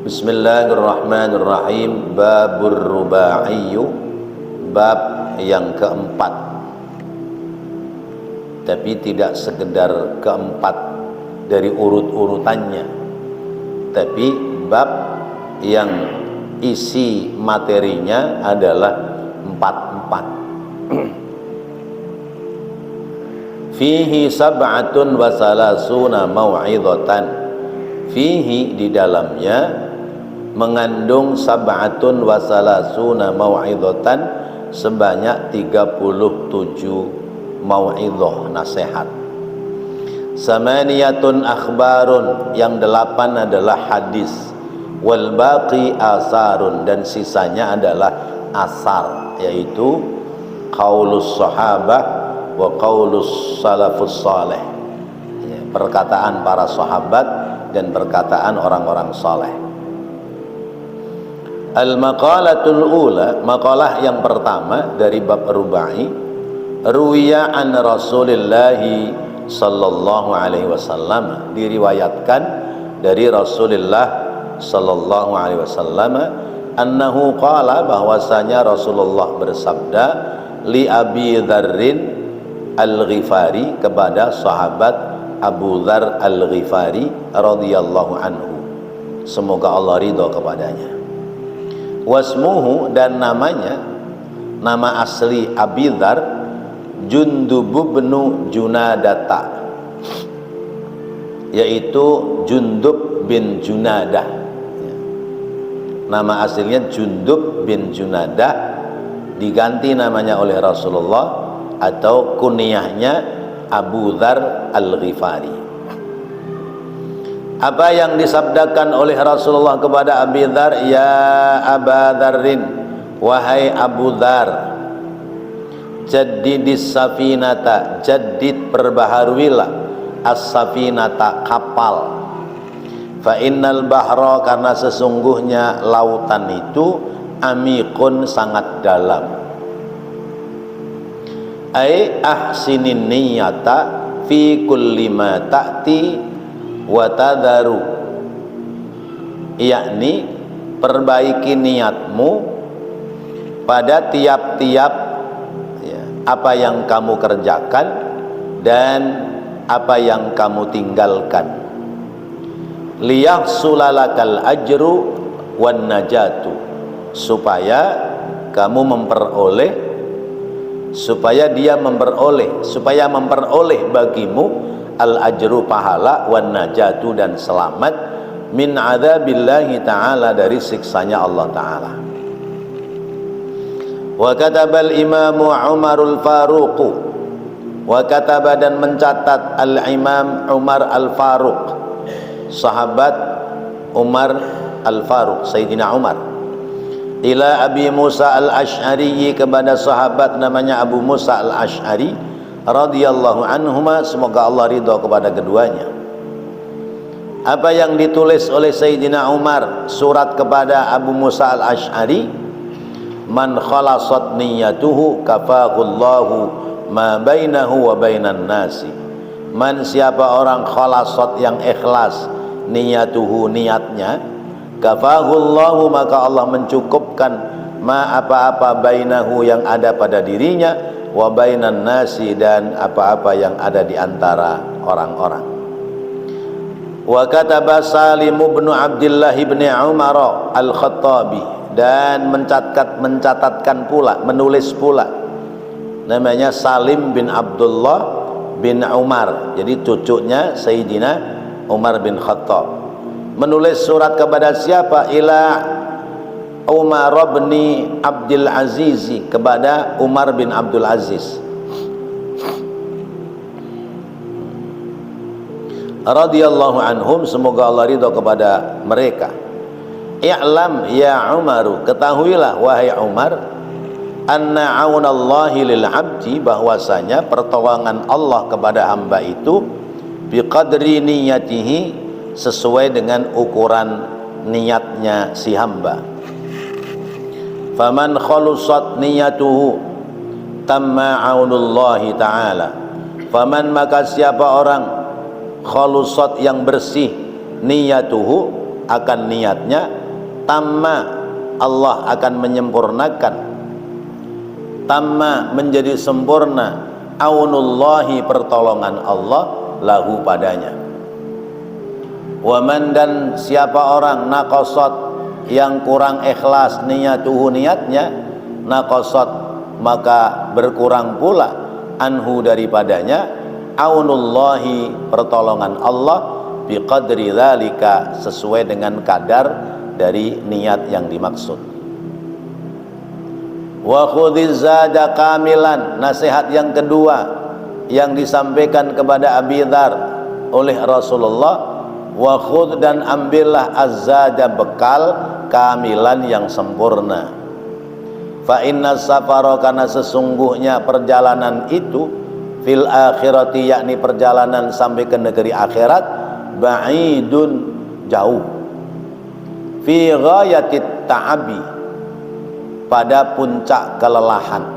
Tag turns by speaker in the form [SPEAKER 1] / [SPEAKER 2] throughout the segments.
[SPEAKER 1] Bismillahirrahmanirrahim. Babur ruba'iyyu, bab yang keempat, tapi tidak sekedar keempat dari urut-urutannya, tapi bab yang isi materinya adalah empat-empat. Fihi sab'atun wa salasuna mau'izatan. Fihi, di dalamnya mengandung sab'atun wa salasuna mau'izatan, sebanyak 37 mau'izah, nasihat. Samaniyatun akhbarun, yang 8 adalah hadis. Wal baqi asarun, dan sisanya adalah asar, yaitu qaulus sahabah wa qaulus salafus salih, perkataan para sahabat dan perkataan orang-orang saleh. Al-maqalatul ula, maqalah yang pertama dari bab rubai. Ruwiya an Rasulillahi sallallahu alaihi wasallam, diriwayatkan dari Rasulullah sallallahu alaihi wasallam, annahu qala, bahwasanya Rasulullah bersabda, li Abi Dzarrin Al-Ghifari, kepada sahabat Abu Dzar Al-Ghifari radhiyallahu anhu, semoga Allah ridha kepadanya. Wasmuhu, dan namanya, nama asli Abi Dzar, Jundub bin Junadata, yaitu Jundub bin Junadah. Nama aslinya Jundub bin Junadah, diganti namanya oleh Rasulullah, atau kunyahnya Abu Dzar Al-Ghifari. Apa yang disabdakan oleh Rasulullah kepada Abi Dzar? Ya Aba Dzarrin, wahai Abu Dzar, jaddidis safinata, jaddid, perbaharuilah, as-safinata, kapal. Fa innal bahra, karena sesungguhnya lautan itu, amikun, sangat dalam. Ai ahsinin niyata fi kulli ma ta'ti wa tadharu, yakni perbaiki niatmu pada tiap-tiap apa yang kamu kerjakan dan apa yang kamu tinggalkan. Liyahsulalakal ajru wan najatu, supaya kamu memperoleh, supaya memperoleh bagimu al-ajru, pahala, wan najatu, dan selamat, min adzabillahi ta'ala, dari siksanya Allah ta'ala. Wa katabal imamu Umarul Faruq, wa kataba, dan mencatat, al-imam Umar al-Faruq, sahabat Umar al-Faruq, Sayyidina Umar, ila Abi Musa al-Ash'ari, kepada sahabat namanya Abu Musa al-Ash'ari radhiyallahu anhuma, semoga Allah ridha kepada keduanya. Apa yang ditulis oleh Sayyidina Umar, surat kepada Abu Musa al-Ash'ari, man khalasat niyatuhu kafahullahu ma bainahu wa bainan nasi. Man, siapa orang khalasat, yang ikhlas, niyatuhu, niatnya, kafahullahu, maka Allah mencukupkan, ma, apa-apa, bainahu, yang ada pada dirinya, wa bainan nasi, dan apa-apa yang ada di antara orang-orang. Wa kataba Salim bin Abdullah bin Umar al-Khattabi, dan mencatatkan pula, menulis pula, namanya Salim bin Abdullah bin Umar, jadi cucunya Sayyidina Umar bin Khattab, menulis surat kepada siapa? Ila Umar bin Abdul Aziz, kepada Umar bin Abdul Aziz radhiyallahu anhum, semoga Allah ridha kepada mereka. I'lam ya Umaru, ketahuilah wahai Umar, anna aunallahi lil abdi, bahwasanya pertolongan Allah kepada hamba itu, biqadri niyatihi, sesuai dengan ukuran niatnya si hamba. Faman khalusat niyatuhu tamma aunullahi ta'ala. Faman, maka siapa orang, khalusat, yang bersih, niyatuhu, akan niatnya, tamma, Allah akan menyempurnakan, tamma menjadi sempurna, aunullahi pertolongan Allah lahu padanya. Waman dan siapa orang naqasat yang kurang ikhlas niyatuhu niatnya, naqasat maka berkurang pula anhu daripadanya aunullahi pertolongan Allah biqadri dzalika sesuai dengan kadar dari niat yang dimaksud. Wa khudhiz zada kamilan, nasihat yang kedua yang disampaikan kepada Abi Dzar oleh Rasulullah, wa khudh dan ambillah az-zada bekal kamilan yang sempurna. Fa inna safara karena sesungguhnya perjalanan itu fil akhirati yakni perjalanan sampai ke negeri akhirat ba'idun jauh, fi ghayatit ta'abi pada puncak kelelahan,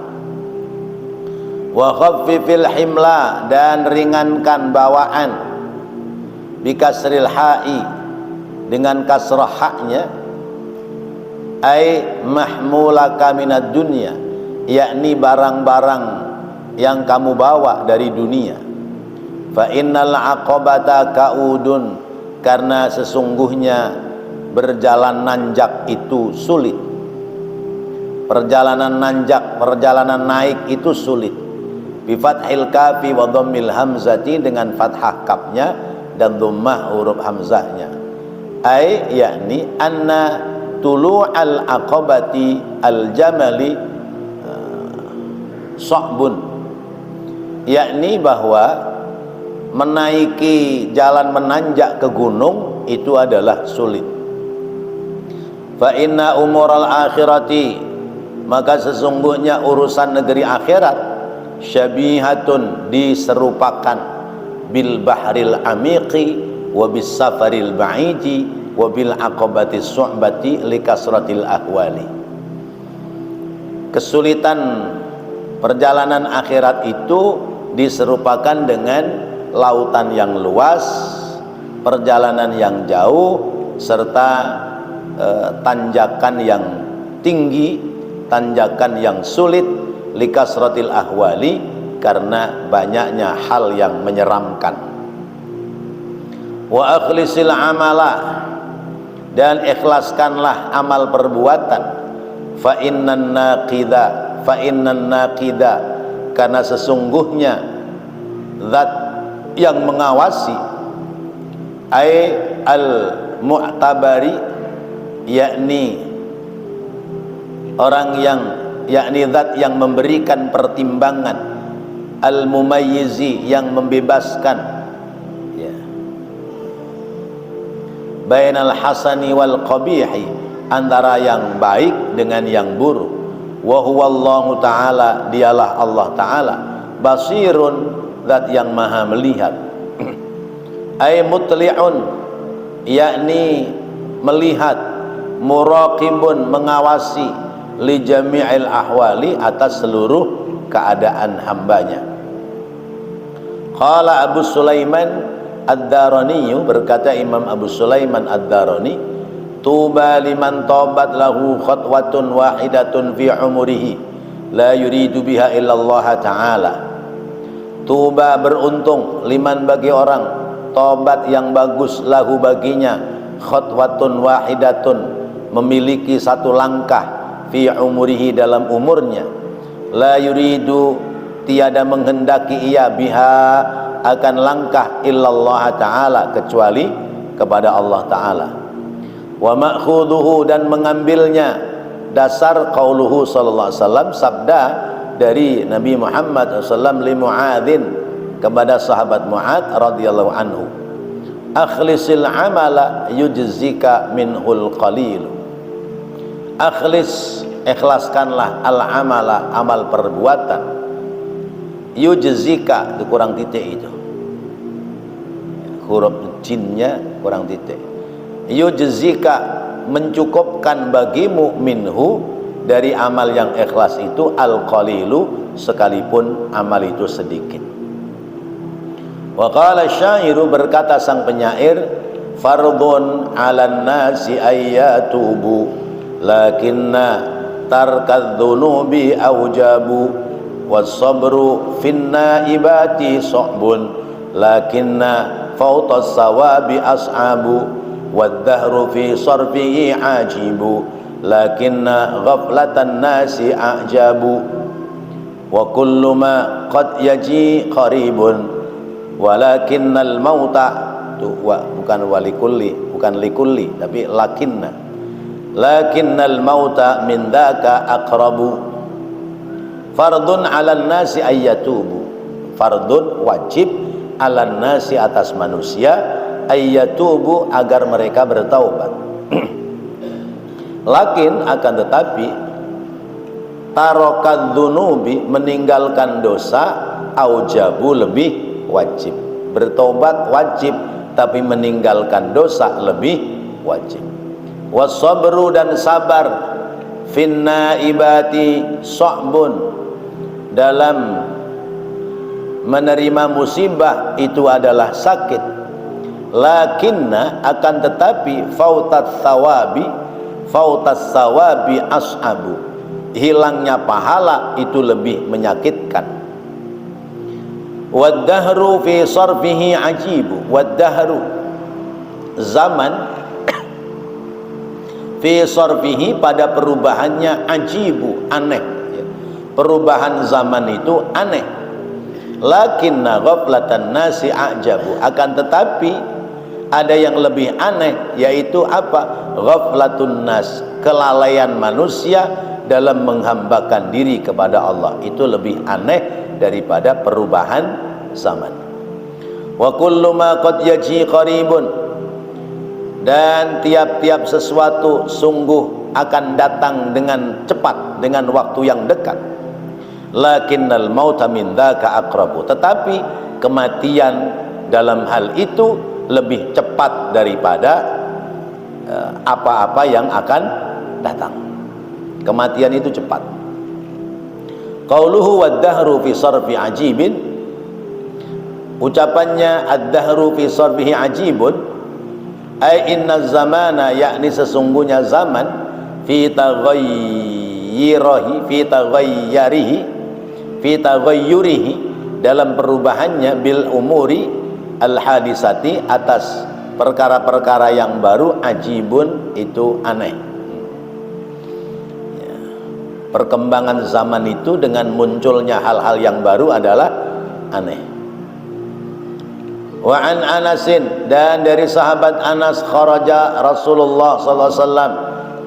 [SPEAKER 1] wa khaffifil himla dan ringankan bawaan, bikasril ha'i dengan kasrah haknya, ai mahmulaka minad dunya yakni barang-barang yang kamu bawa dari dunia. Fa innal aqabata kaudun karena sesungguhnya berjalan nanjak itu sulit. Perjalanan nanjak, perjalanan naik itu sulit. Bi fathil kafi wa dhammil hamzati dengan fathah kafnya dan dhammah huruf hamzahnya. Ai yakni anna tulu'al aqabati al jamali sa'bun, yakni bahwa menaiki jalan menanjak ke gunung itu adalah sulit. Fa inna umural akhirati maka sesungguhnya urusan negeri akhirat syabihatun diserupakan bil bahril amiqi wa bis safaril ba'idi wa bil aqabati su'bati li kasratil ahwali. Kesulitan perjalanan akhirat itu diserupakan dengan lautan yang luas, perjalanan yang jauh, serta tanjakan yang tinggi, tanjakan yang sulit, likasratil ahwali karena banyaknya hal yang menyeramkan. Wa akhlisil amala dan ikhlaskanlah amal perbuatan. Fa innan naqida karena sesungguhnya zat yang mengawasi ai al mu'tabari yakni orang yang yakni zat yang memberikan pertimbangan, al mumayyizi yang membebaskan ya, bainal hasani wal qabihi antara yang baik dengan yang buruk. Wa huwallahu ta'ala dialah Allah ta'ala basirun zat yang maha melihat, ay mutli'un yakni melihat, muraqibun mengawasi, li jami'il ahwali atas seluruh keadaan hambanya. Qala Abu Sulaiman Ad-Darani, berkata Imam Abu Sulaiman Ad-Darani, tuba liman tabat lahu khatwatun wahidatun fi umurihi la yuridu biha illallah ta'ala. Tuba beruntung liman bagi orang tobat yang bagus lahu baginya khatwatun wahidatun memiliki satu langkah fi umurihi dalam umurnya la yuridu tiada menghendaki ia biha akan langkah illallah ta'ala kecuali kepada Allah ta'ala. Wa ma'khuduhu dan mengambilnya dasar qauluhu sallallahu alaihi wasallam sabda dari Nabi Muhammad SAW li Mu'adzin kepada sahabat Mu'adz radhiyallahu anhu, akhlisil amala yujzika minhul qalil. Akhlis ikhlaskanlah al amala amal perbuatan, yujzika itu kurang titik, itu huruf jinnya kurang titik. Yujzika mencukupkan bagimu minhu dari amal yang ikhlas itu al qalilu sekalipun amal itu sedikit. Wa qala syairu berkata sang penyair, fardun 'alan nasi ayyatubu lakinna tarkadz dzunubi aujabu was-sabru finna ibati so'bun lakinna fautas sawabi as'abu wad-dahru fi sarfihi ajibu lakinna ghaflatan nasi a'jabu wa kullu ma qad yaji qaribun walakinnal mauta bukan likulli tapi lakinnal mauta min dzaka aqrabu fardun 'alan nasi ayyatubu fardun wajib 'alan nasi atas manusia ayyatubu agar mereka bertaubat lakin akan tetapi tarokad dzunubi meninggalkan dosa aujabu lebih wajib. Bertobat wajib tapi meninggalkan dosa lebih wajib. Wasabru dan sabar finna ibati so'bun dalam menerima musibah itu adalah sakit. Lakinna akan tetapi fautat sawabi as'abu hilangnya pahala itu lebih menyakitkan. Wad-dahru fi sarfihi ajibu wad-dahru zaman fi sarfihi pada perubahannya ajibu aneh perubahan zaman itu aneh lakinna ghaflatan nasi a'jabu akan tetapi ada yang lebih aneh yaitu apa ghaflatun nas kelalaian manusia dalam menghambakan diri kepada Allah itu lebih aneh daripada perubahan zaman. Wa kullu ma qad yaji qaribun dan tiap-tiap sesuatu sungguh akan datang dengan cepat dengan waktu yang dekat. Lakinnal mauta min dzaka aqrabu tetapi kematian dalam hal itu lebih cepat daripada apa-apa yang akan datang. Kematian itu cepat. Qauluhu wad-dahru fi sarfi ajibin ucapannya ad-dahru fi sarfihi ajibun ay inna zamana yakni sesungguhnya zaman fi taghayyurihi dalam perubahannya bil umuri al hadisati atas perkara-perkara yang baru ajibun itu aneh. Perkembangan zaman itu dengan munculnya hal-hal yang baru adalah aneh. Wa an Anasin dan dari sahabat Anas kharaja Rasulullah sallallahu alaihi wasallam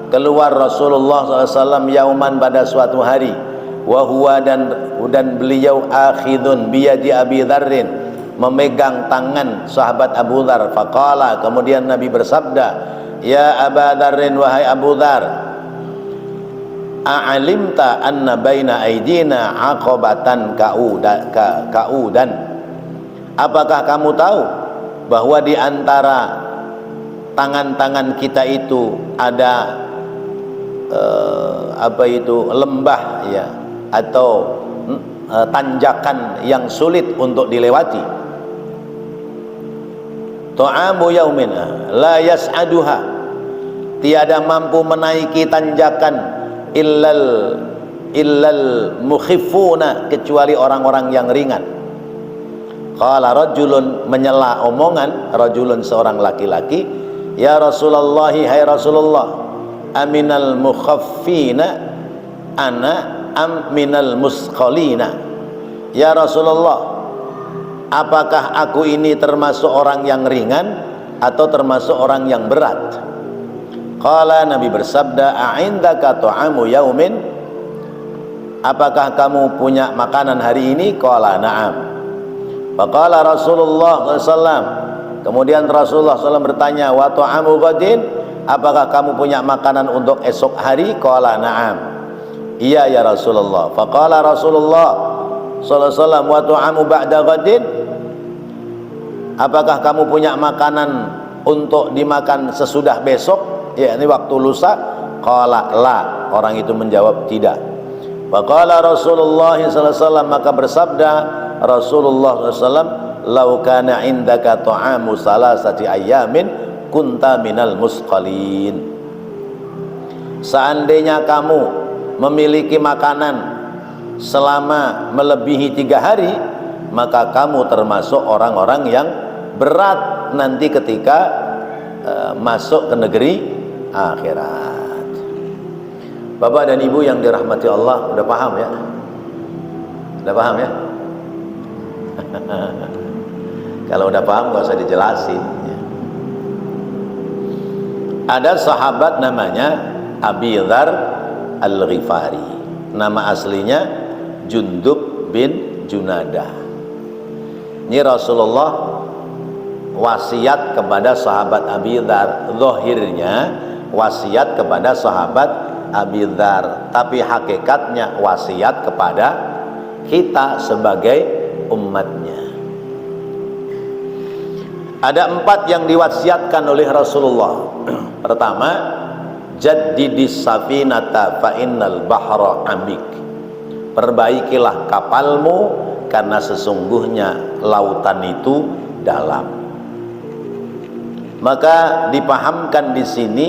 [SPEAKER 1] keluar Rasulullah sallallahu alaihi wasallam yauman pada suatu hari wa huwa dan beliau akhidun biyadi Abi Dzarrin memegang tangan sahabat Abu Dzar faqala kemudian Nabi bersabda ya Aba Dzarrin wahai Abu Dzar a'alimta anna baina aidina aqabatan kaudan apakah kamu tahu bahwa di antara tangan-tangan kita itu ada lembah ya atau tanjakan yang sulit untuk dilewati. Ta'amu yaumin la yas'aduha tiada mampu menaiki tanjakan illal mukhifuna kecuali orang-orang yang ringan. Qala rajulun menyela omongan rajulun seorang laki-laki ya Rasulullah hai Rasulullah aminal mukhaffina ana am minal musqalina ya Rasulullah apakah aku ini termasuk orang yang ringan atau termasuk orang yang berat? Qala Nabi bersabda a'indaka ta'amu yaumin apakah kamu punya makanan hari ini? Qala na'am. Faqala Rasulullah SAW kemudian Rasulullah SAW bertanya wa ta'amu ghadin apakah kamu punya makanan untuk esok hari? Qala na'am. Iya ya Rasulullah. Faqala Rasulullah SAW wa ta'amu ba'da ghadin apakah kamu punya makanan untuk dimakan sesudah besok? Ya ini waktu lusa. Qala la orang itu menjawab tidak. Faqala Rasulullah sallallahu alaihi wasallam maka bersabda Rasulullah sallallahu alaihi wasallam lau kana indaka ta'amu salasati ayamin kunta minal musqalin. Seandainya kamu memiliki makanan selama melebihi 3 hari, maka kamu termasuk orang-orang yang berat nanti ketika masuk ke negeri akhirat. Bapak dan Ibu yang dirahmati Allah, udah paham ya? Udah paham ya? Kalau udah paham gak usah dijelasin ya. Ada sahabat namanya Abi Dzar Al-Ghifari, nama aslinya Jundub bin Junadah. Ini Rasulullah wasiat kepada sahabat Abi Dzar. Zahirnya wasiat kepada sahabat Abi Dzar, tapi hakikatnya wasiat kepada kita sebagai umatnya. Ada 4 yang diwasiatkan oleh Rasulullah. Pertama, jaddidis safinata fa innal bahra amik. Perbaikilah kapalmu karena sesungguhnya lautan itu dalam. Maka dipahamkan di sini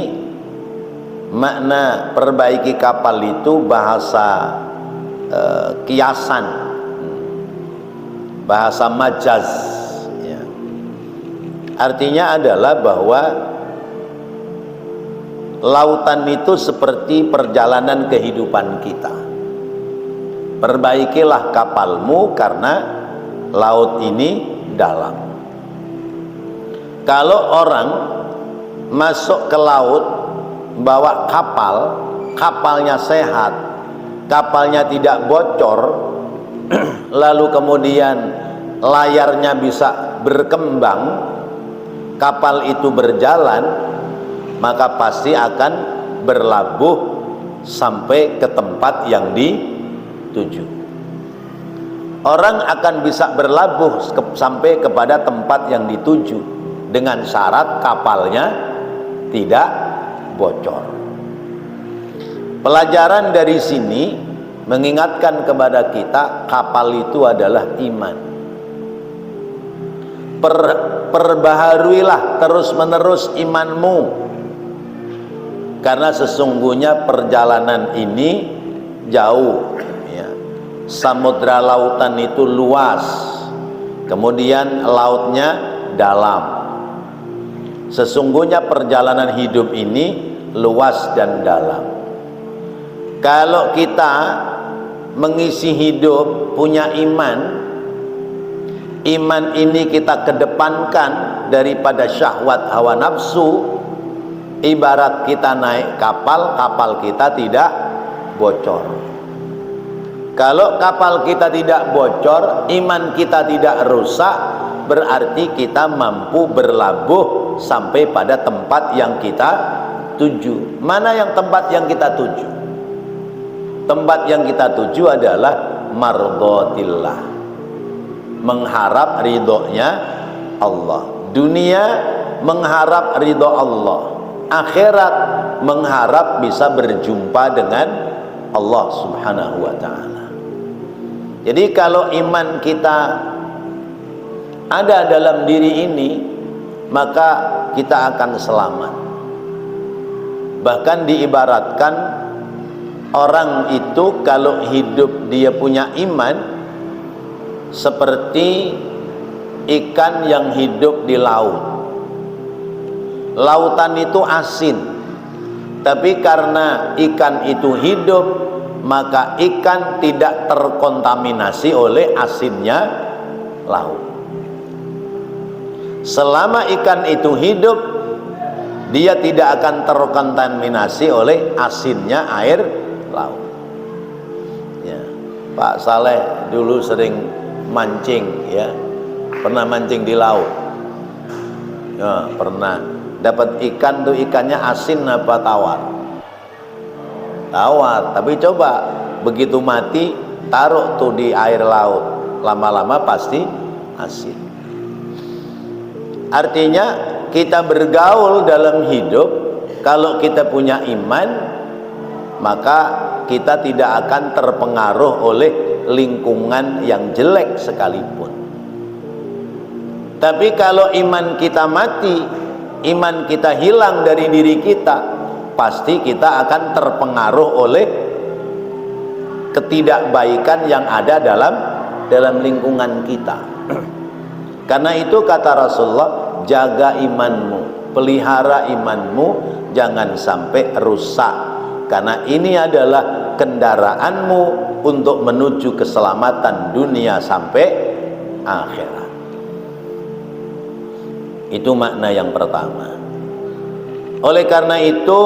[SPEAKER 1] makna perbaiki kapal itu bahasa kiasan, bahasa majaz ya. Artinya adalah bahwa lautan itu seperti perjalanan kehidupan kita. Perbaikilah kapalmu karena laut ini dalam. Kalau orang masuk ke laut bawa kapal, kapalnya sehat, kapalnya tidak bocor, lalu kemudian layarnya bisa berkembang, kapal itu berjalan, maka pasti akan berlabuh sampai ke tempat yang dituju. Orang akan bisa berlabuh sampai kepada tempat yang dituju dengan syarat kapalnya tidak bocor. Pelajaran dari sini mengingatkan kepada kita, kapal itu adalah iman. Perbaharuilah terus-menerus imanmu, karena sesungguhnya perjalanan ini jauh ya. Samudra lautan itu luas, kemudian lautnya dalam. Sesungguhnya perjalanan hidup ini luas dan dalam. Kalau kita mengisi hidup punya iman, iman ini kita kedepankan daripada syahwat hawa nafsu, ibarat kita naik kapal, kapal kita tidak bocor. Kalau kapal kita tidak bocor, iman kita tidak rusak, berarti kita mampu berlabuh sampai pada tempat yang kita tuju. Mana yang tempat yang kita tuju? Tempat yang kita tuju adalah mardhatillah, mengharap ridhonya Allah. Dunia mengharap ridho Allah, akhirat mengharap bisa berjumpa dengan Allah Subhanahu wa ta'ala. Jadi kalau iman kita ada dalam diri ini, maka kita akan selamat. Bahkan diibaratkan orang itu kalau hidup dia punya iman seperti ikan yang hidup di laut. Lautan itu asin, tapi karena ikan itu hidup, maka ikan tidak terkontaminasi oleh asinnya laut. Selama ikan itu hidup, dia tidak akan terkontaminasi oleh asinnya air laut ya. Pak Saleh dulu sering mancing ya, pernah mancing di laut ya, pernah dapat ikan tuh, ikannya asin apa tawar? Tawar. Tapi coba begitu mati taruh tuh di air laut, lama-lama pasti asin. Artinya kita bergaul dalam hidup, kalau kita punya iman, maka kita tidak akan terpengaruh oleh lingkungan yang jelek sekalipun. Tapi kalau iman kita mati, iman kita hilang dari diri kita, pasti kita akan terpengaruh oleh ketidakbaikan yang ada dalam lingkungan kita. Karena itu kata Rasulullah, jaga imanmu, pelihara imanmu, jangan sampai rusak, karena ini adalah kendaraanmu untuk menuju keselamatan dunia sampai akhirat. Itu makna yang pertama. Oleh karena itu,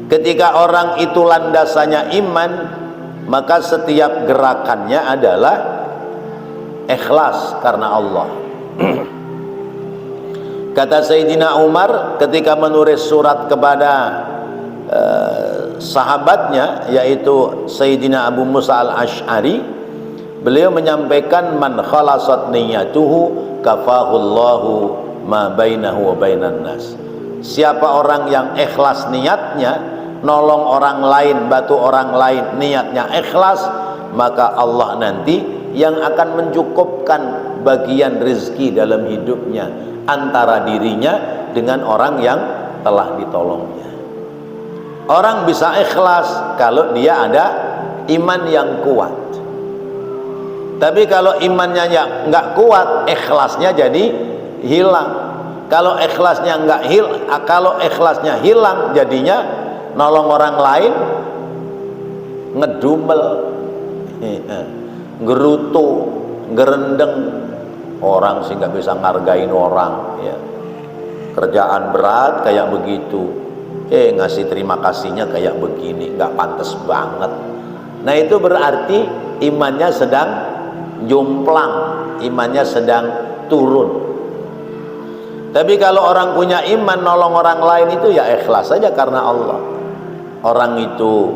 [SPEAKER 1] ketika orang itu landasannya iman, maka setiap gerakannya adalah ikhlas karena Allah. Kata Sayyidina Umar ketika menulis surat kepada sahabatnya, yaitu Sayyidina Abu Musa al-Ash'ari, beliau menyampaikan, man khalasat niyatuhu kafahullahu ma bainahu wa bainan nas. Siapa orang yang ikhlas niatnya, nolong orang lain, bantu orang lain, niatnya ikhlas, maka Allah nanti yang akan mencukupkan bagian rezeki dalam hidupnya antara dirinya dengan orang yang telah ditolongnya. Orang bisa ikhlas kalau dia ada iman yang kuat. Tapi kalau imannya nggak kuat, ikhlasnya jadi hilang. Kalau ikhlasnya hilang, jadinya nolong orang lain ngedumel, gerutu, gerendeng, orang sih nggak bisa ngargain orang, ya. Kerjaan berat kayak begitu, ngasih terima kasihnya kayak begini, nggak pantas banget. Nah itu berarti imannya sedang jomplang, imannya sedang turun. Tapi kalau orang punya iman, nolong orang lain itu ya ikhlas saja karena Allah. Orang itu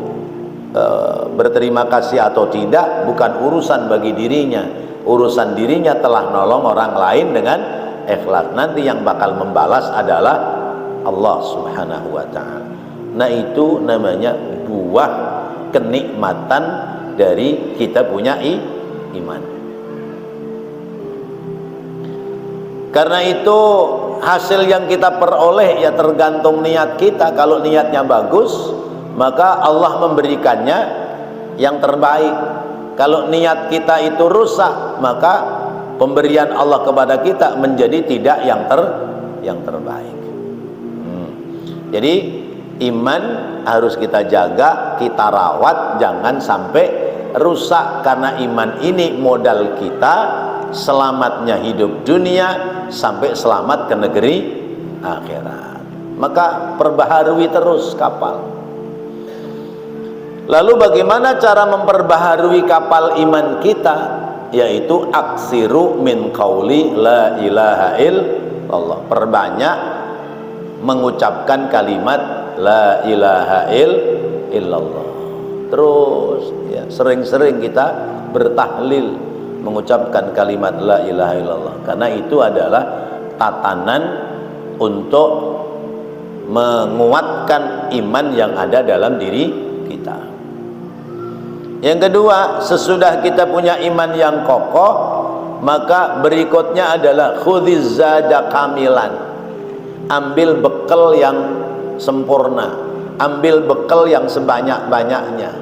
[SPEAKER 1] berterima kasih atau tidak bukan urusan bagi dirinya. Urusan dirinya telah nolong orang lain dengan ikhlas. Nanti yang bakal membalas adalah Allah Subhanahu wa ta'ala. Nah itu namanya buah kenikmatan dari kita punya iman. Karena itu hasil yang kita peroleh ya tergantung niat kita. Kalau niatnya bagus, maka Allah memberikannya yang terbaik. Kalau niat kita itu rusak, maka pemberian Allah kepada kita menjadi tidak yang terbaik. Jadi iman harus kita jaga, kita rawat, jangan sampai rusak. Karena iman ini modal kita selamatnya hidup dunia sampai selamat ke negeri akhirat. Maka perbaharui terus kapal. Lalu bagaimana cara memperbaharui kapal iman kita? Yaitu aksiru min qauli la ilaha illallah. Perbanyak mengucapkan kalimat la ilaha illallah. Terus ya, sering-sering kita bertahlil, mengucapkan kalimat la ilaha illallah, karena itu adalah tatanan untuk menguatkan iman yang ada dalam diri kita. Yang kedua, sesudah kita punya iman yang kokoh, maka berikutnya adalah khudziz zada kamilan. Ambil bekal yang sempurna, ambil bekal yang sebanyak-banyaknya.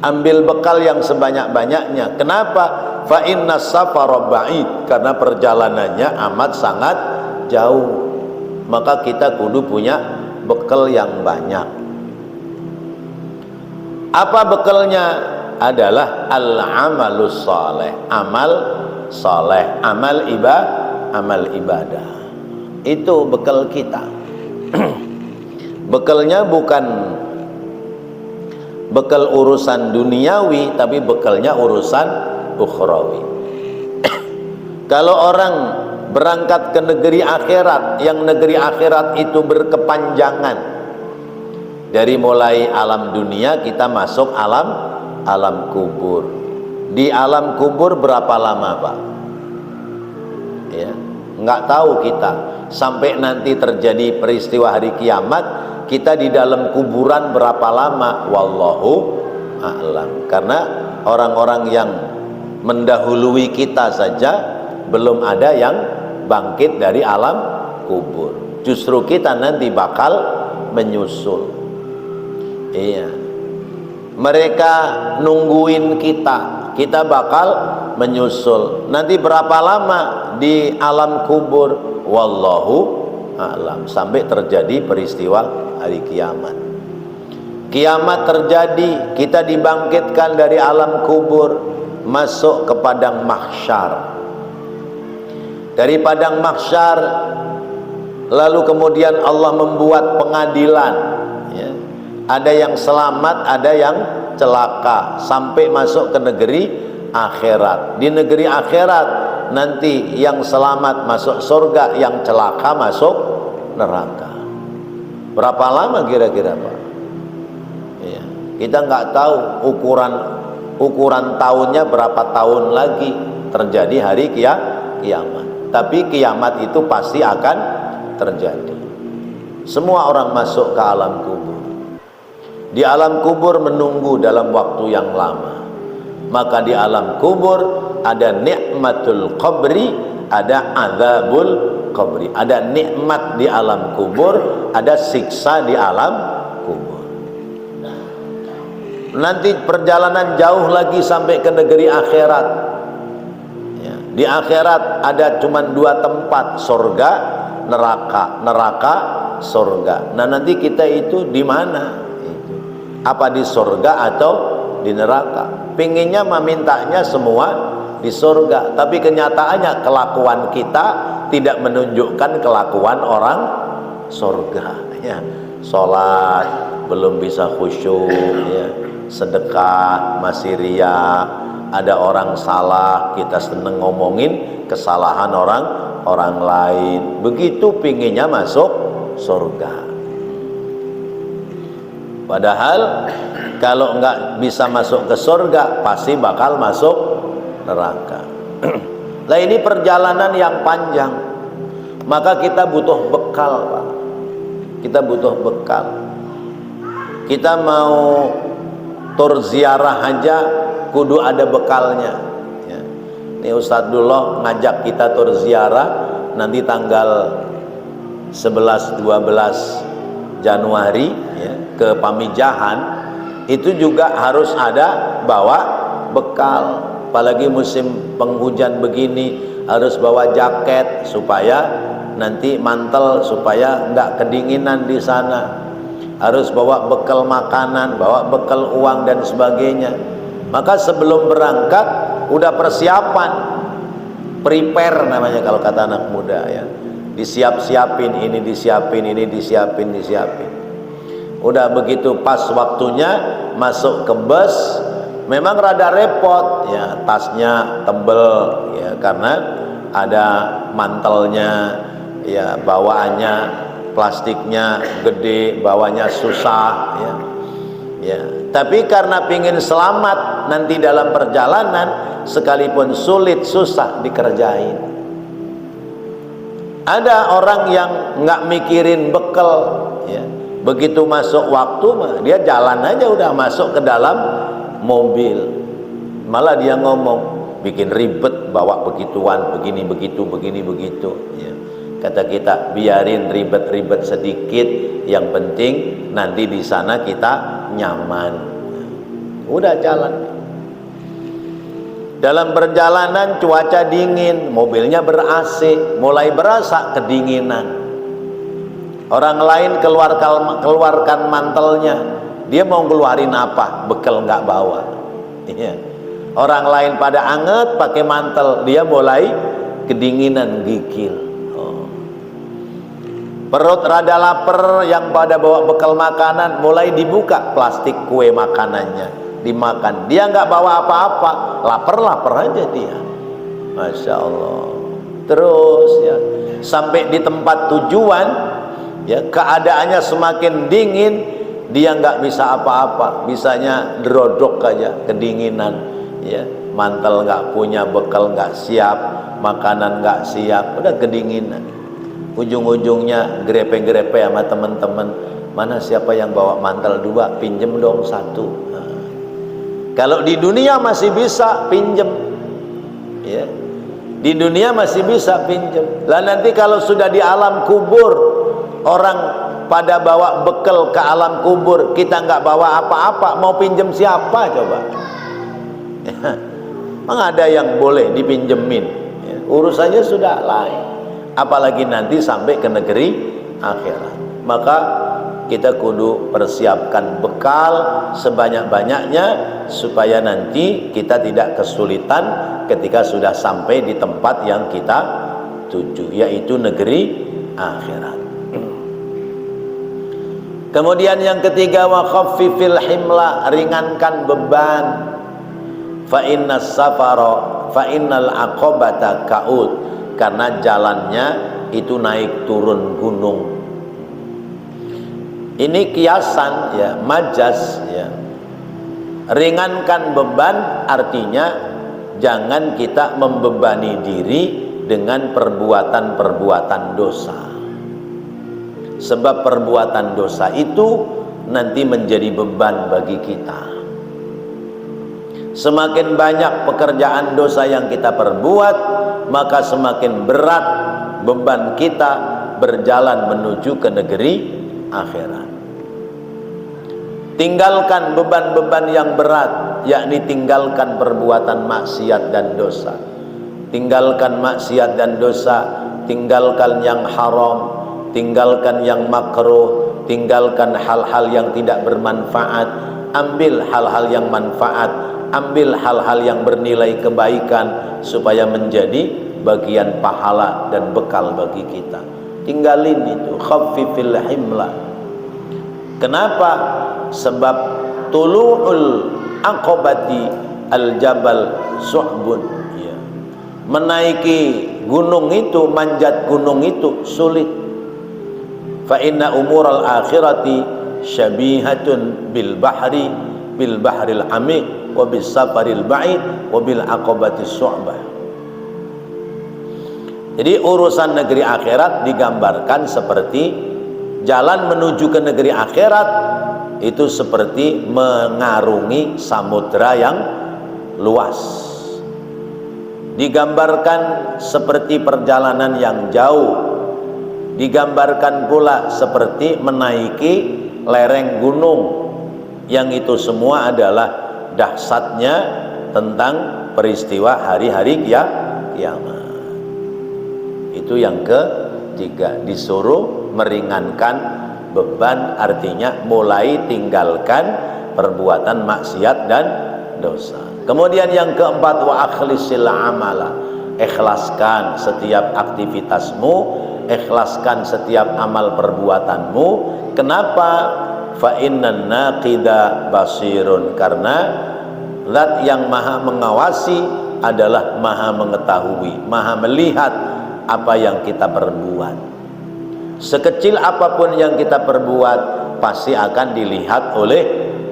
[SPEAKER 1] Ambil bekal yang sebanyak-banyaknya. Kenapa? Fa inna safara ba'id, karena perjalanannya amat sangat jauh. Maka kita kudu punya bekal yang banyak. Apa bekalnya? Adalah al-amalus saleh, amal saleh, amal ibadah. Itu bekal kita. Bekalnya bukan bekal urusan duniawi, tapi bekalnya urusan ukhrawi. Kalau orang berangkat ke negeri akhirat, yang negeri akhirat itu berkepanjangan. Dari mulai alam dunia kita masuk alam kubur. Di alam kubur berapa lama, Pak? Ya, nggak tahu kita. Sampai nanti terjadi peristiwa hari kiamat, kita di dalam kuburan berapa lama? Wallahu a'lam. Karena orang-orang yang mendahului kita saja belum ada yang bangkit dari alam kubur. Justru kita nanti bakal menyusul. Iya, mereka nungguin kita, kita bakal menyusul. Nanti berapa lama di alam kubur? Wallahu a'lam. Sampai terjadi peristiwa hari kiamat. Kiamat terjadi, kita dibangkitkan dari alam kubur, masuk ke padang mahsyar. Dari padang mahsyar, lalu kemudian Allah membuat pengadilan, ya. Ada yang selamat, ada yang celaka, sampai masuk ke negeri akhirat. Di negeri akhirat nanti yang selamat masuk surga, yang celaka masuk neraka. Berapa lama kira-kira, Pak? Ya, kita nggak tahu ukuran tahunnya berapa tahun lagi terjadi hari kiamat. Tapi kiamat itu pasti akan terjadi. Semua orang masuk ke alam kubur. Di alam kubur menunggu dalam waktu yang lama. Maka di alam kubur ada nikmatul qabri, ada azabul qabri. Ada nikmat di alam kubur, ada siksa di alam kubur. Nanti perjalanan jauh lagi sampai ke negeri akhirat. Ya, di akhirat ada cuma 2 tempat, surga, neraka. Neraka, surga. Nah, nanti kita itu di mana? Apa di surga atau di neraka? Pinginnya memintanya semua di surga, tapi kenyataannya kelakuan kita tidak menunjukkan kelakuan orang surga. Ya, sholat belum bisa khusyuk, ya. Sedekah masih riya, ada orang salah kita seneng ngomongin kesalahan orang lain. Begitu pinginnya masuk surga. Padahal kalau nggak bisa masuk ke surga, pasti bakal masuk neraka. Nah, ini perjalanan yang panjang, maka kita butuh bekal, Pak. Kita butuh bekal. Kita mau tur ziarah aja kudu ada bekalnya, ya. Ini Ustadz Dullah ngajak kita tur ziarah nanti tanggal 11-12 Januari, ya, ke Pamijahan. Itu juga harus ada bawa bekal. Apalagi musim penghujan begini, harus bawa jaket supaya nanti mantel supaya nggak kedinginan di sana. Harus bawa bekal makanan, bawa bekal uang dan sebagainya. Maka sebelum berangkat udah persiapan, prepare namanya kalau kata anak muda, ya. Disiap-siapin ini, disiapin ini, disiapin. Udah begitu pas waktunya masuk ke bus, memang rada repot, ya, tasnya tebel, ya, karena ada mantelnya, ya, bawaannya plastiknya gede, bawanya susah, ya. Ya, tapi karena pingin selamat nanti dalam perjalanan, sekalipun sulit susah dikerjain. Ada orang yang nggak mikirin bekal, ya. Begitu masuk waktu dia jalan aja udah masuk ke dalam mobil. Malah dia ngomong bikin ribet bawa begituan, begini begitu, ya. Kata kita biarin ribet-ribet sedikit, yang penting nanti di sana kita nyaman. Udah jalan. Dalam perjalanan cuaca dingin, mobilnya ber-AC, mulai berasa kedinginan. Orang lain keluarkan mantelnya, dia mau keluarin apa? Bekal nggak bawa. Iya. Orang lain pada anget pakai mantel, dia mulai kedinginan gigil. Oh. Perut rada lapar, yang pada bawa bekal makanan mulai dibuka plastik kue makanannya, dimakan. Dia nggak bawa apa-apa, lapar aja dia. Masya Allah. Terus, ya, sampai di tempat tujuan, ya, keadaannya semakin dingin, dia nggak bisa apa-apa, bisanya drodok aja, kedinginan, ya. Mantel nggak punya, bekal nggak siap, makanan nggak siap, udah kedinginan. Ujung-ujungnya grepe-grepe sama teman-teman, mana siapa yang bawa mantel 2, pinjem dong 1. Kalau di dunia masih bisa pinjem, ya. Di dunia masih bisa pinjam. Lah nanti kalau sudah di alam kubur, orang pada bawa bekal ke alam kubur, kita nggak bawa apa-apa, mau pinjam siapa coba? Emang ada yang boleh dipinjemin? Ya, urusannya sudah lain. Apalagi nanti sampai ke negeri akhirat. Maka kita kudu persiapkan bekal sebanyak-banyaknya supaya nanti kita tidak kesulitan ketika sudah sampai di tempat yang kita tuju, yaitu negeri akhirat. Kemudian yang ketiga, wa khaffifil himla, ringankan beban. Fa innas safara fa innal aqabata ka'ud, karena jalannya itu naik turun gunung. Ini kiasan ya, majas ya. Ringankan beban artinya jangan kita membebani diri dengan perbuatan-perbuatan dosa. Sebab perbuatan dosa itu nanti menjadi beban bagi kita. Semakin banyak pekerjaan dosa yang kita perbuat, maka semakin berat beban kita berjalan menuju ke negeri akhirat. Tinggalkan beban-beban yang berat, yakni tinggalkan perbuatan maksiat dan dosa. Tinggalkan maksiat dan dosa, tinggalkan yang haram, tinggalkan yang makruh, tinggalkan hal-hal yang tidak bermanfaat, ambil hal-hal yang manfaat, ambil hal-hal yang bernilai kebaikan supaya menjadi bagian pahala dan bekal bagi kita. Tinggalin itu, khaffifil himla. Kenapa? Sebab tulu'ul aqabati al-jabal suhbun ya. Menaiki gunung itu, manjat gunung itu sulit. Fa inna umural akhirati syabihatun bil bahril amiq wa bis safaril ba'id wa bil aqabati su'bah. Jadi urusan negeri akhirat digambarkan seperti jalan menuju ke negeri akhirat itu seperti mengarungi samudra yang luas. Digambarkan seperti perjalanan yang jauh. Digambarkan pula seperti menaiki lereng gunung, yang itu semua adalah dahsyatnya tentang peristiwa hari-hari kiamat. Itu yang ketiga, disuruh meringankan beban, artinya mulai tinggalkan perbuatan maksiat dan dosa. Kemudian yang keempat, wa akhlisil amala, ikhlaskan setiap aktivitasmu, ikhlaskan setiap amal perbuatanmu. Kenapa? Fa innan naqida basirun, karena zat yang maha mengawasi adalah maha mengetahui, maha melihat apa yang kita perbuat. Sekecil apapun yang kita perbuat pasti akan dilihat oleh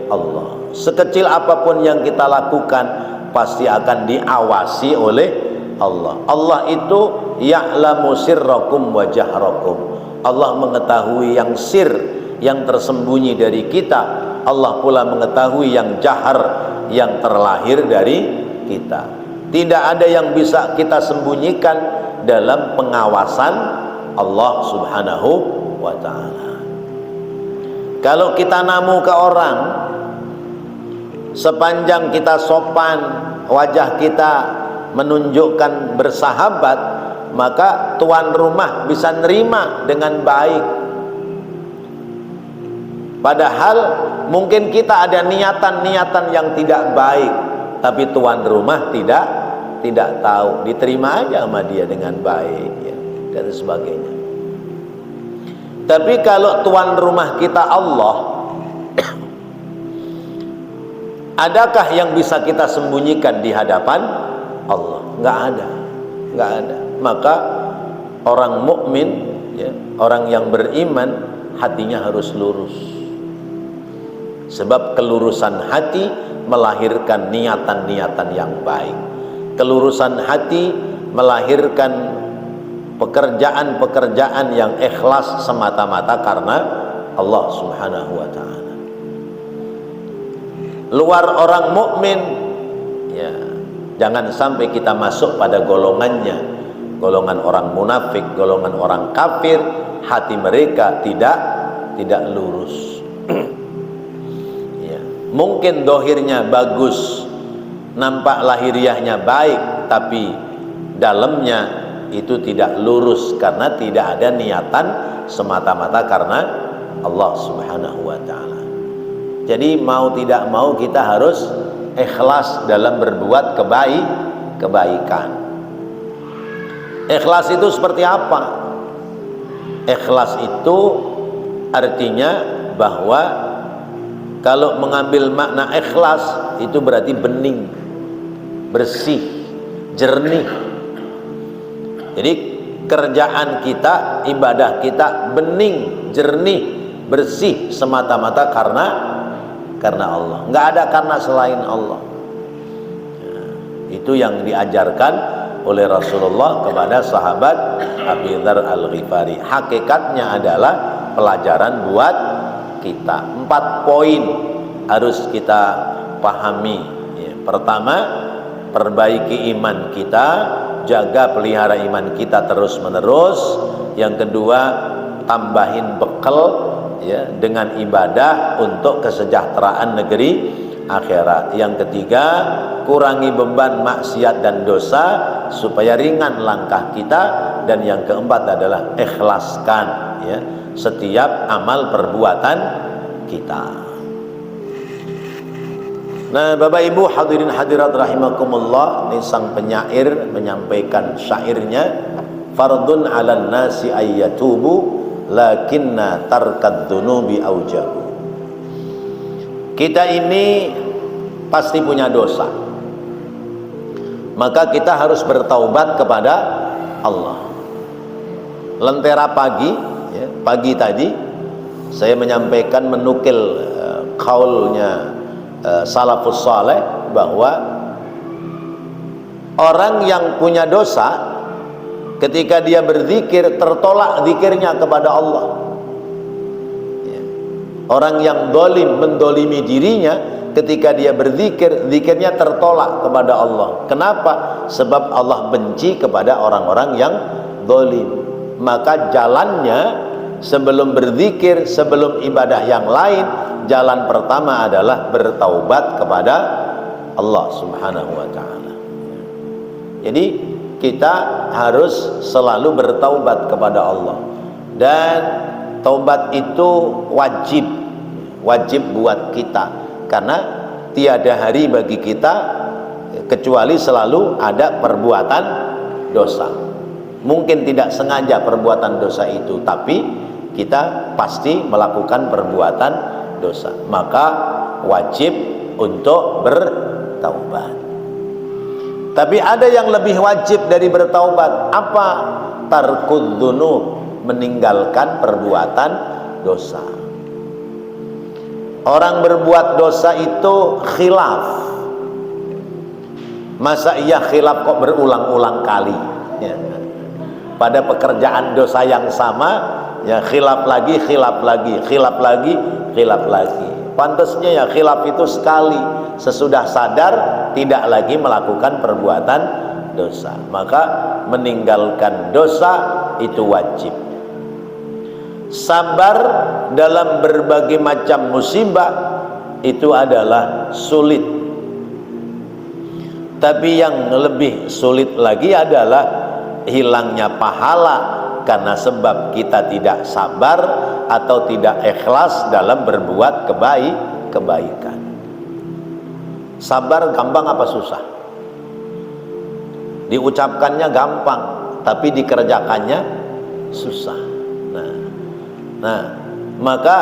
[SPEAKER 1] Allah. Sekecil apapun yang kita lakukan pasti akan diawasi oleh Allah. Allah itu ya'lamu sirrakum wa jahrakum. Allah mengetahui yang sir, yang tersembunyi dari kita. Allah pula mengetahui yang jahar, yang terlahir dari kita. Tidak ada yang bisa kita sembunyikan dalam pengawasan Allah subhanahu wa ta'ala. Kalau kita namu ke orang, sepanjang kita sopan, wajah kita menunjukkan bersahabat, maka tuan rumah bisa nerima dengan baik. Padahal mungkin kita ada niatan-niatan yang tidak baik, tapi tuan rumah tidak tahu, diterima aja sama dia dengan baik ya, dan sebagainya. Tapi kalau tuan rumah kita Allah, adakah yang bisa kita sembunyikan di hadapan Allah? Nggak ada. Maka orang mukmin ya, orang yang beriman, hatinya harus lurus. Sebab kelurusan hati melahirkan niatan-niatan yang baik. Kelurusan hati melahirkan pekerjaan-pekerjaan yang ikhlas semata-mata karena Allah subhanahu wa ta'ala. Luar orang mukmin ya, Jangan sampai kita masuk pada golongannya, golongan orang munafik, golongan orang kafir, hati mereka tidak lurus. Ya. Mungkin dohirnya bagus, nampak lahiriahnya baik, tapi dalamnya itu tidak lurus karena tidak ada niatan semata-mata karena Allah Subhanahu wa ta'ala. Jadi mau tidak mau kita harus ikhlas dalam berbuat kebaikan. Ikhlas itu seperti apa? Ikhlas itu artinya bahwa kalau mengambil makna ikhlas itu berarti bening, bersih, jernih. Jadi kerjaan kita, ibadah kita bening, jernih, bersih semata-mata karena Allah. Nggak ada karena selain Allah. Nah, itu yang diajarkan oleh Rasulullah kepada sahabat Abi Dzar Al-Ghifari. Hakikatnya adalah pelajaran buat kita. 4 poin harus kita pahami. Ya, pertama, perbaiki iman kita, jaga pelihara iman kita terus menerus. Yang kedua, tambahin bekal ya dengan ibadah untuk kesejahteraan negeri akhirat. Yang ketiga, kurangi beban maksiat dan dosa supaya ringan langkah kita. Dan yang keempat adalah ikhlaskan ya setiap amal perbuatan kita. Nah, Bapak Ibu hadirin hadirat rahimakumullah, ini sang penyair menyampaikan syairnya, fardun 'alan nasi ayyatubu lakinna tarkad dzunubi aujabu. Kita ini pasti punya dosa, maka kita harus bertaubat kepada Allah. Lentera pagi ya, pagi tadi saya menyampaikan, menukil qaulnya salafus saleh bahwa orang yang punya dosa ketika dia berzikir tertolak zikirnya kepada Allah. Ya. Orang yang dolim mendolimi dirinya ketika dia berzikir, zikirnya tertolak kepada Allah. Kenapa? Sebab Allah benci kepada orang-orang yang dolim. Maka jalannya sebelum berzikir, sebelum ibadah yang lain, jalan pertama adalah bertaubat kepada Allah Subhanahu wa ta'ala. Jadi kita harus selalu bertaubat kepada Allah, dan taubat itu wajib buat kita, karena tiada hari bagi kita kecuali selalu ada perbuatan dosa. Mungkin tidak sengaja perbuatan dosa itu, tapi kita pasti melakukan perbuatan dosa, maka wajib untuk bertaubat. Tapi ada yang lebih wajib dari bertaubat. Apa? Tarkud dzunub, meninggalkan perbuatan dosa. Orang berbuat dosa itu khilaf. Masa iya khilaf kok berulang-ulang kali ya. Pada pekerjaan dosa yang sama ya, khilaf lagi, khilaf lagi, khilaf lagi, khilaf lagi. Pantasnya ya khilaf itu sekali, sesudah sadar tidak lagi melakukan perbuatan dosa. Maka meninggalkan dosa itu wajib. Sabar dalam berbagai macam musibah itu adalah sulit. Tapi yang lebih sulit lagi adalah hilangnya pahala karena sebab kita tidak sabar atau tidak ikhlas dalam berbuat kebaikan. Sabar gampang apa susah? Diucapkannya gampang, tapi dikerjakannya susah. Nah, maka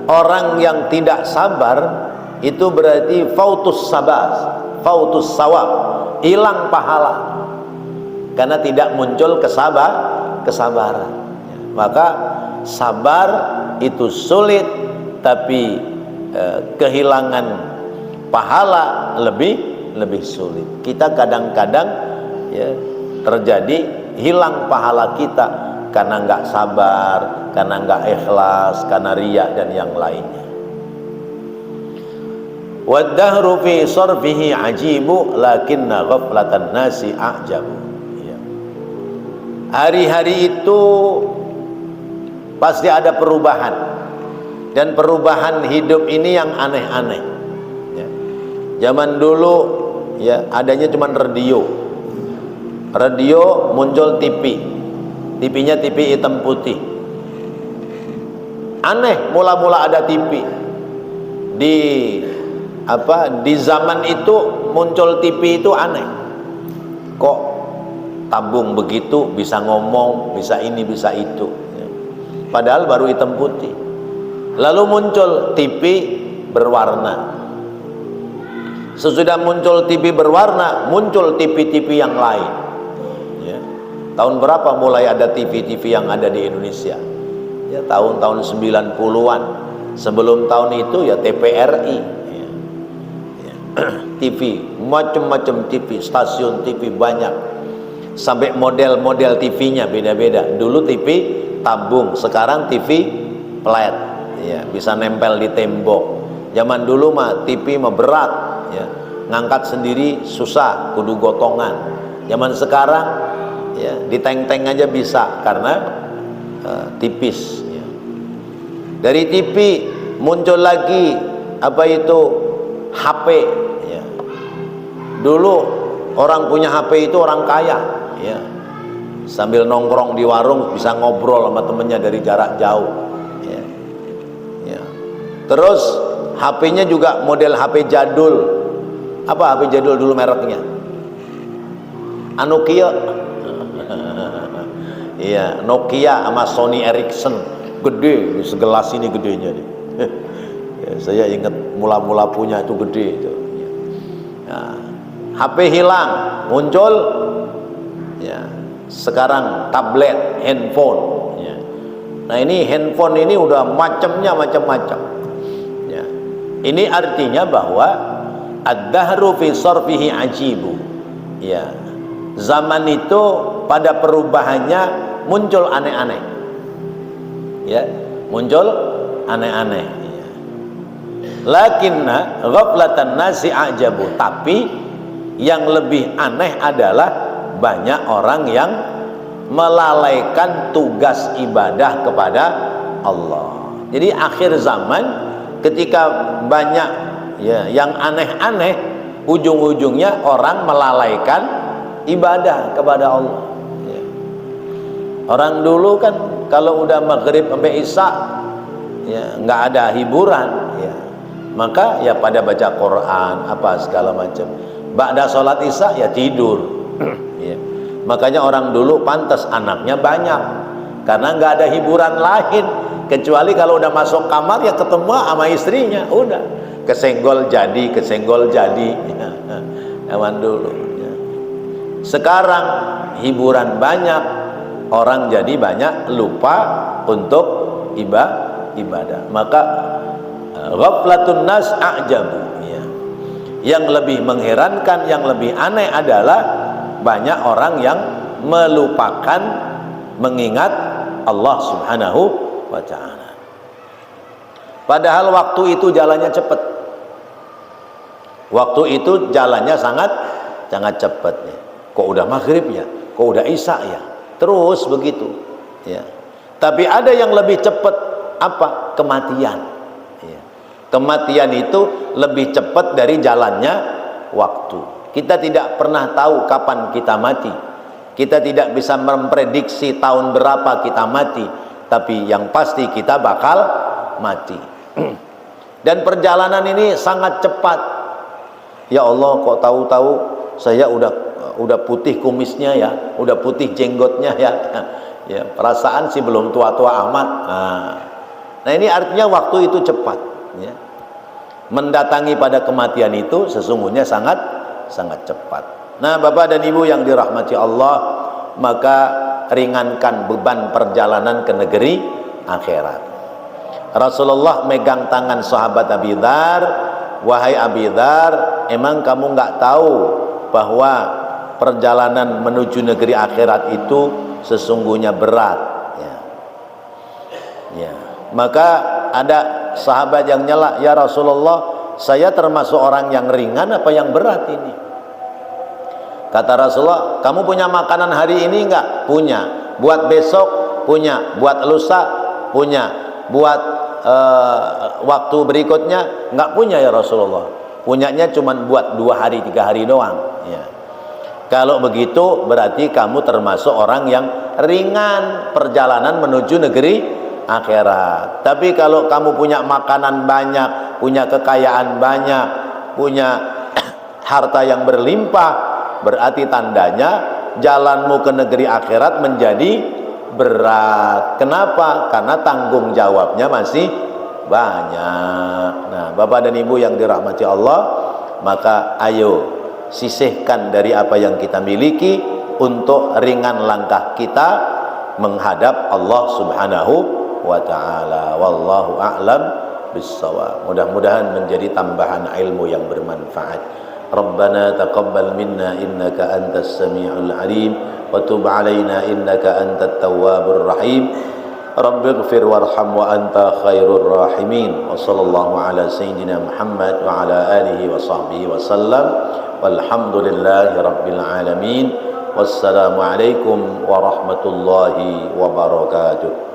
[SPEAKER 1] orang yang tidak sabar itu berarti fautus sawab, hilang pahala karena tidak muncul kesabaran. Maka sabar itu sulit, tapi kehilangan pahala lebih sulit. Kita kadang-kadang ya, terjadi hilang pahala kita karena nggak sabar, karena nggak ikhlas, karena riya dan yang lainnya. Wad-dahru fi sarfihi ajibu lakinna ghaflatan nasi a'jabu. Ya. Hari-hari itu pasti ada perubahan, dan perubahan hidup ini yang aneh-aneh. Ya. Zaman dulu ya adanya cuma radio. Radio muncul TV. TV-nya TV hitam putih. Aneh mula-mula ada TV. Di zaman itu muncul TV itu aneh. Kok tabung begitu, bisa ngomong, bisa ini, bisa itu. Padahal baru hitam putih. Lalu muncul TV berwarna. Sesudah muncul TV berwarna, muncul TV-TV yang lain. Ya. Tahun berapa mulai ada TV-TV yang ada di Indonesia? Ya, tahun-tahun 90-an. Sebelum tahun itu ya TVRI. Ya. Ya. TV, macam-macam TV, stasiun TV banyak. Sampai model-model TV-nya beda-beda. Dulu TV tabung, sekarang TV flat. Ya, bisa nempel di tembok. Zaman dulu mah TV mah berat, ya. Ngangkat sendiri susah, kudu gotongan. Zaman sekarang ya di tank-tank aja bisa karena tipis. Ya. Dari TV muncul lagi apa itu HP. Ya. Dulu orang punya HP itu orang kaya. Ya. Sambil nongkrong di warung bisa ngobrol sama temennya dari jarak jauh. Ya. Ya. Terus HP-nya juga model HP jadul. Apa HP jadul dulu mereknya? Nokia. Iya, Nokia sama Sony Ericsson. Gede, segelas ini gedenya nih. Ya, saya ingat mula-mula punya itu gede itu. Ya. HP hilang, muncul ya. Sekarang tablet, handphone. Ya. Nah ini handphone ini udah macamnya macam-macam. Ya. Ini artinya bahwa ad-dahru fi sarfihi ajibu. Ya. Zaman itu pada perubahannya muncul aneh-aneh. Ya, muncul aneh-aneh. Ya. Lakinna ghaflatan nasi ajabu. Tapi yang lebih aneh adalah banyak orang yang melalaikan tugas ibadah kepada Allah. Jadi akhir zaman ketika banyak ya yang aneh-aneh, ujung-ujungnya orang melalaikan ibadah kepada Allah. Ya. Orang dulu kan kalau udah maghrib sampai isya ya nggak ada hiburan, ya. Maka ya pada baca Quran apa segala macam. Ba'da sholat isya ya tidur. Ya. Makanya orang dulu pantas anaknya banyak karena nggak ada hiburan lain kecuali kalau udah masuk kamar ya ketemu sama istrinya, udah kesenggol jadi ya. Zaman dulu ya. Sekarang hiburan banyak, orang jadi banyak lupa untuk ibadah. Maka ghaflatun nas a'jabu ya. Yang lebih mengherankan, yang lebih aneh adalah banyak orang yang melupakan mengingat Allah Subhanahu wa ta'ala. Padahal waktu itu jalannya cepat. Waktu itu jalannya sangat cepat ya. Kok udah maghrib ya? Kok udah isya ya? Terus begitu ya. Tapi ada yang lebih cepat, apa? Kematian ya. Kematian itu lebih cepat dari jalannya waktu. Kita tidak pernah tahu kapan kita mati. Kita tidak bisa memprediksi tahun berapa kita mati, tapi yang pasti kita bakal mati. Dan perjalanan ini sangat cepat. Ya Allah, kok tahu-tahu saya udah putih kumisnya ya, udah putih jenggotnya ya. Ya, perasaan sih belum tua-tua amat. Nah, ini artinya waktu itu cepat ya. Mendatangi pada kematian itu sesungguhnya sangat cepat. Nah, Bapak dan Ibu yang dirahmati Allah, maka ringankan beban perjalanan ke negeri akhirat. Rasulullah megang tangan sahabat Abi Dzar, wahai Abi Dzar, emang kamu nggak tahu bahwa perjalanan menuju negeri akhirat itu sesungguhnya berat ya. Ya. Maka ada sahabat yang nyela, ya Rasulullah, saya termasuk orang yang ringan apa yang berat ini? Kata Rasulullah, kamu punya makanan hari ini enggak? Punya. Buat besok? Punya. Buat lusa? Punya. Buat waktu berikutnya? Enggak punya ya Rasulullah. Punyanya cuma buat 2 hari 3 hari doang ya. Kalau begitu berarti kamu termasuk orang yang ringan perjalanan menuju negeri akhirat. Tapi kalau kamu punya makanan banyak, punya kekayaan banyak, punya harta yang berlimpah, berarti tandanya jalanmu ke negeri akhirat menjadi berat. Kenapa? Karena tanggung jawabnya masih banyak. Nah, Bapak dan Ibu yang dirahmati Allah, maka ayo sisihkan dari apa yang kita miliki untuk ringan langkah kita menghadap Allah Subhanahu wa ta'ala. Wallahu a'lam bissawab. Mudah-mudahan menjadi tambahan ilmu yang bermanfaat. Rabbana taqabbal minna innaka antas sami'ul alim wa tub 'alaina innaka antat tawwabur rahim. Rabbighfir warham wa anta khairur rahimin. Wa sallallahu ala sayyidina Muhammad wa ala alihi wa sahbihi wa sallam. Walhamdulillahi rabbil alamin. Wassalamu alaikum warahmatullahi wabarakatuh.